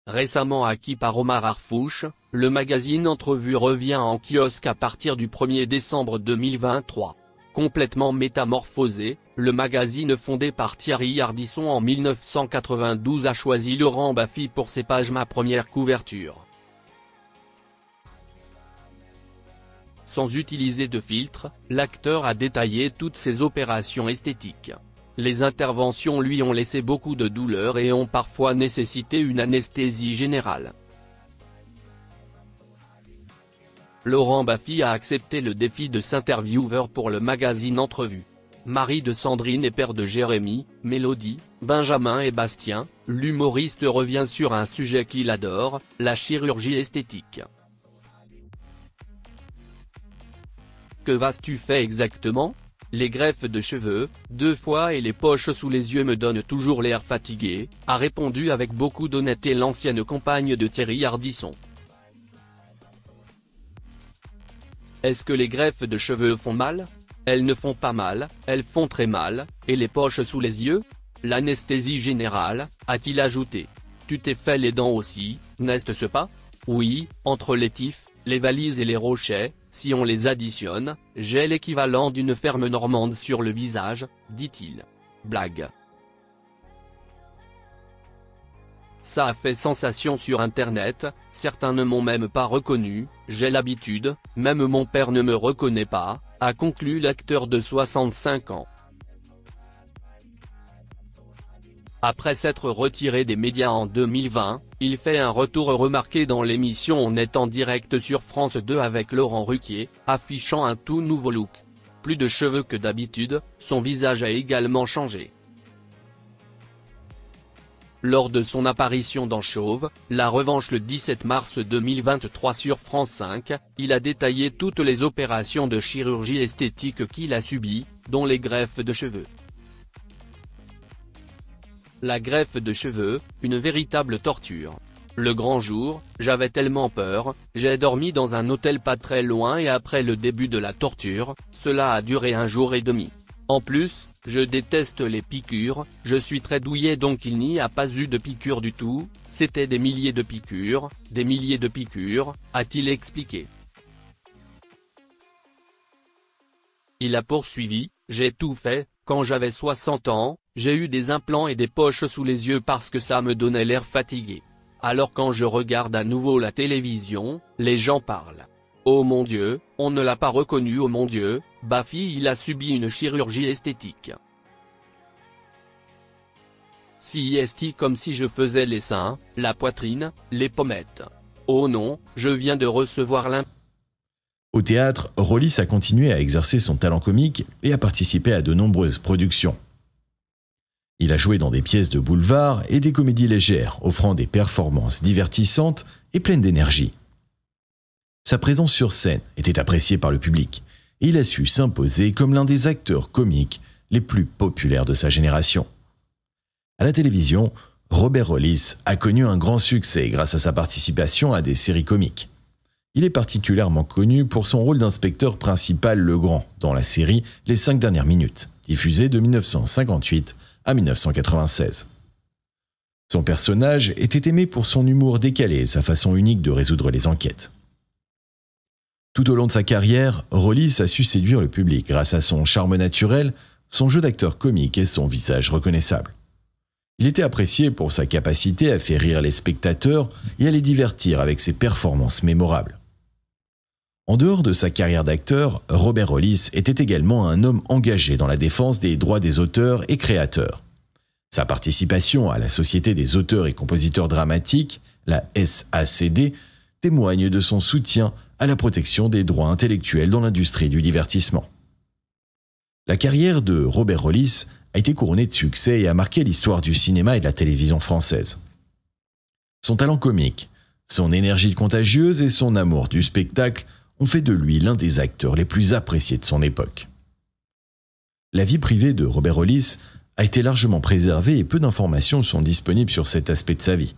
Récemment acquis par Omar Harfouch, le magazine Entrevue revient en kiosque à partir du 1er décembre 2023. Complètement métamorphosé, le magazine fondé par Thierry Ardisson en 1992 a choisi Laurent Baffy pour ses pages Ma première couverture. Sans utiliser de filtre, l'acteur a détaillé toutes ses opérations esthétiques. Les interventions lui ont laissé beaucoup de douleur et ont parfois nécessité une anesthésie générale. Laurent Baffy a accepté le défi de s'intervieweur pour le magazine Entrevue. Mari de Sandrine et père de Jérémy, Mélodie, Benjamin et Bastien, l'humoriste revient sur un sujet qu'il adore, la chirurgie esthétique. Que vas-tu faire exactement ? Les greffes de cheveux, 2 fois et les poches sous les yeux me donnent toujours l'air fatigué, a répondu avec beaucoup d'honnêteté l'ancienne compagne de Thierry Ardisson. Est-ce que les greffes de cheveux font mal ? Elles ne font pas mal, elles font très mal, et les poches sous les yeux ? L'anesthésie générale, a-t-il ajouté. Tu t'es fait les dents aussi, n'est-ce pas ? Oui, entre les tifs, les valises et les rochets, si on les additionne, j'ai l'équivalent d'une ferme normande sur le visage, dit-il. Blague. Ça a fait sensation sur internet, certains ne m'ont même pas reconnu, j'ai l'habitude, même mon père ne me reconnaît pas, a conclu l'acteur de 65 ans. Après s'être retiré des médias en 2020, il fait un retour remarqué dans l'émission On est en direct sur France 2 avec Laurent Ruquier, affichant un tout nouveau look. Plus de cheveux que d'habitude, son visage a également changé. Lors de son apparition dans Chauve, la revanche le 17 mars 2023 sur France 5, il a détaillé toutes les opérations de chirurgie esthétique qu'il a subies, dont les greffes de cheveux. La greffe de cheveux, une véritable torture. Le grand jour, j'avais tellement peur, j'ai dormi dans un hôtel pas très loin et après le début de la torture, cela a duré 1 jour et demi. En plus, je déteste les piqûres, je suis très douillet donc il n'y a pas eu de piqûres du tout, c'était des milliers de piqûres, a-t-il expliqué. Il a poursuivi, j'ai tout fait, quand j'avais 60 ans, j'ai eu des implants et des poches sous les yeux parce que ça me donnait l'air fatigué. Alors quand je regarde à nouveau la télévision, les gens parlent. Oh mon Dieu, on ne l'a pas reconnu, oh mon Dieu, Baffy il a subi une chirurgie esthétique. Si comme si je faisais les seins, la poitrine, les pommettes. Oh non, je viens de recevoir l'impression. Au théâtre, Rollis a continué à exercer son talent comique et a participé à de nombreuses productions. Il a joué dans des pièces de boulevard et des comédies légères, offrant des performances divertissantes et pleines d'énergie. Sa présence sur scène était appréciée par le public, et il a su s'imposer comme l'un des acteurs comiques les plus populaires de sa génération. À la télévision, Robert Rollis a connu un grand succès grâce à sa participation à des séries comiques. Il est particulièrement connu pour son rôle d'inspecteur principal Legrand dans la série Les 5 dernières minutes, diffusée de 1958 à 1996. Son personnage était aimé pour son humour décalé et sa façon unique de résoudre les enquêtes. Tout au long de sa carrière, Rollis a su séduire le public grâce à son charme naturel, son jeu d'acteur comique et son visage reconnaissable. Il était apprécié pour sa capacité à faire rire les spectateurs et à les divertir avec ses performances mémorables. En dehors de sa carrière d'acteur, Robert Rollis était également un homme engagé dans la défense des droits des auteurs et créateurs. Sa participation à la Société des auteurs et compositeurs dramatiques, la SACD, témoigne de son soutien à la protection des droits intellectuels dans l'industrie du divertissement. La carrière de Robert Rollis a été couronnée de succès et a marqué l'histoire du cinéma et de la télévision française. Son talent comique, son énergie contagieuse et son amour du spectacle ont fait de lui l'un des acteurs les plus appréciés de son époque. La vie privée de Robert Rollis a été largement préservée et peu d'informations sont disponibles sur cet aspect de sa vie.